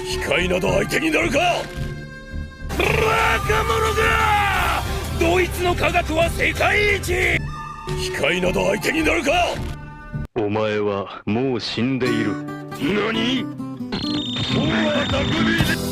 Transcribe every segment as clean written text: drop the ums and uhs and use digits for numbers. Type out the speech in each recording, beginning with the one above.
機械など相手になるか。バカ者が。ドイツの科学は世界一。機械など相手になるか。お前はもう死んでいる。何。そうは匠で。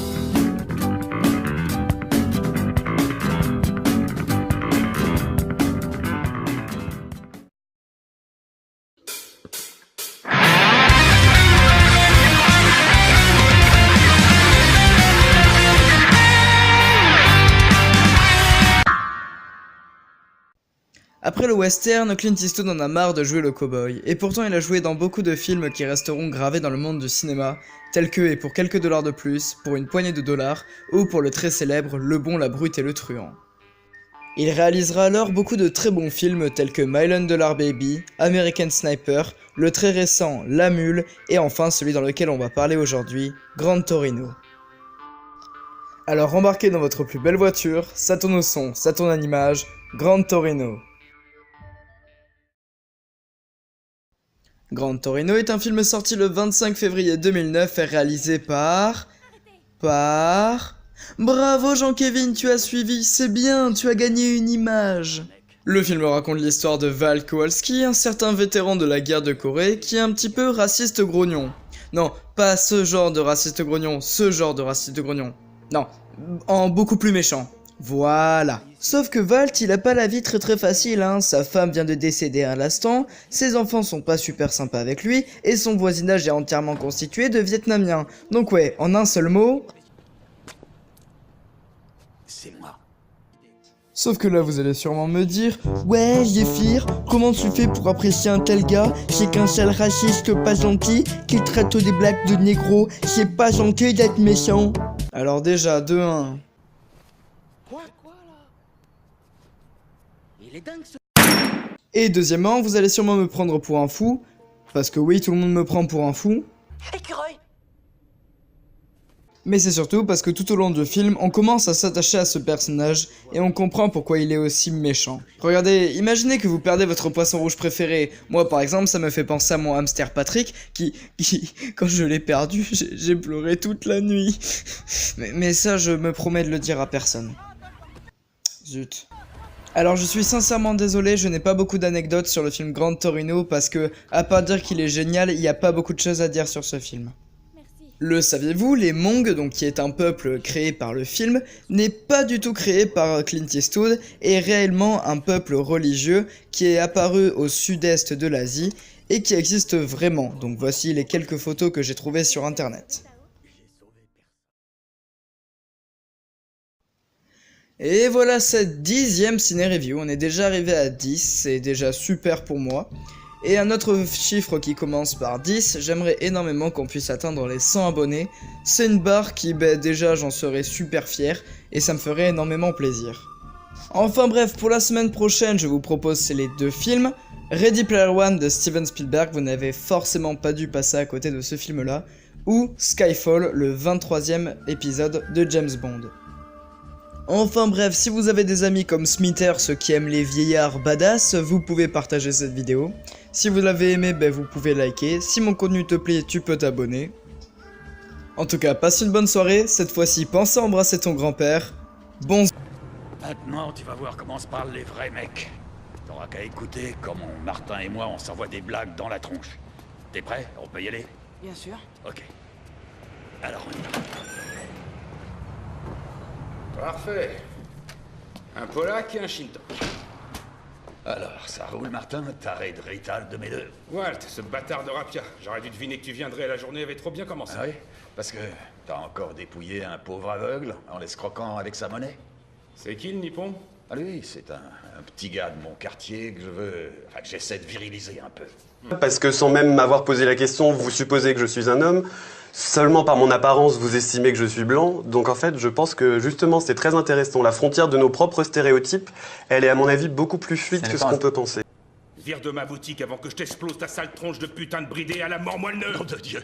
Après le western, Clint Eastwood en a marre de jouer le cow-boy, et pourtant il a joué dans beaucoup de films qui resteront gravés dans le monde du cinéma, tels que Et pour quelques dollars de plus, Pour une poignée de dollars, ou pour le très célèbre Le bon, la brute et le truand. Il réalisera alors beaucoup de très bons films tels que $1 Million Baby, American Sniper, le très récent La Mule, et enfin celui dans lequel on va parler aujourd'hui, Gran Torino. Alors embarquez dans votre plus belle voiture, ça tourne au son, ça tourne en image, Gran Torino. Gran Torino est un film sorti le 25 février 2009 et réalisé par... Bravo Jean-Kévin, tu as suivi, c'est bien, tu as gagné une image. Le film raconte l'histoire de Val Kowalski, un certain vétéran de la guerre de Corée qui est un petit peu raciste grognon. Non, pas ce genre de raciste grognon, ce genre de raciste grognon. Non, en beaucoup plus méchant. Voilà. Sauf que Walt, il a pas la vie très facile, hein. Sa femme vient de décéder à l'instant, ses enfants sont pas super sympas avec lui, et son voisinage est entièrement constitué de Vietnamiens. Donc ouais, en un seul mot... C'est moi. Sauf que là, vous allez sûrement me dire « Ouais, Zéphyr, comment tu fais pour apprécier un tel gars? C'est qu'un sale raciste pas gentil qui traite des blagues de négro, c'est pas gentil d'être méchant. » Alors déjà, de 1... Il est dingue ce... Et deuxièmement, vous allez sûrement me prendre pour un fou, parce que oui, tout le monde me prend pour un fou. Écureuil. Mais c'est surtout parce que tout au long du film, on commence à s'attacher à ce personnage, et on comprend pourquoi il est aussi méchant. Regardez, imaginez que vous perdez votre poisson rouge préféré. Moi par exemple, ça me fait penser à mon hamster Patrick, qui quand je l'ai perdu, j'ai pleuré toute la nuit. Mais ça, je me promets de le dire à personne. Zut. Alors je suis sincèrement désolé, je n'ai pas beaucoup d'anecdotes sur le film Gran Torino parce que, à part dire qu'il est génial, il n'y a pas beaucoup de choses à dire sur ce film. Le saviez-vous, les Hmong, donc qui est un peuple créé par le film, n'est pas du tout créé par Clint Eastwood et est réellement un peuple religieux qui est apparu au sud-est de l'Asie et qui existe vraiment. Donc voici les quelques photos que j'ai trouvées sur internet. Et voilà cette 10e ciné-review, on est déjà arrivé à 10, c'est déjà super pour moi. Et un autre chiffre qui commence par 10, j'aimerais énormément qu'on puisse atteindre les 100 abonnés. C'est une barre qui, déjà j'en serais super fier, et ça me ferait énormément plaisir. Enfin bref, pour la semaine prochaine, je vous propose les 2 films. Ready Player One de Steven Spielberg, vous n'avez forcément pas dû passer à côté de ce film-là. Ou Skyfall, le 23e épisode de James Bond. Enfin bref, si vous avez des amis comme Smithers qui aiment les vieillards badass, vous pouvez partager cette vidéo. Si vous l'avez aimé, vous pouvez liker. Si mon contenu te plaît, tu peux t'abonner. En tout cas, passe une bonne soirée. Cette fois-ci, pense à embrasser ton grand-père. Bon... Maintenant, tu vas voir comment se parlent les vrais mecs. T'auras qu'à écouter comment Martin et moi on s'envoie des blagues dans la tronche. T'es prêt? On peut y aller? Bien sûr. Ok. Alors on y va. Parfait. Un Polak et un Shinto. Alors, ça roule Martin? Taré de Rital de mes deux. Walt, ce bâtard de Rapia. J'aurais dû deviner que tu viendrais, la journée avait trop bien commencé. Ah oui? Parce que t'as encore dépouillé un pauvre aveugle en l'escroquant avec sa monnaie? C'est qui le Nippon? Ah lui, c'est un petit gars de mon quartier que je veux... Enfin, que j'essaie de viriliser un peu. Parce que sans même m'avoir posé la question, vous supposez que je suis un homme. Seulement par mon apparence, vous estimez que je suis blanc. Donc en fait, je pense que justement, c'est très intéressant. La frontière de nos propres stéréotypes, elle est à mon avis beaucoup plus fluide que ce qu'on peut penser. Vire de ma boutique avant que je t'explose ta sale tronche de putain de bridé à la mort moelle neuve. Nom de Dieu!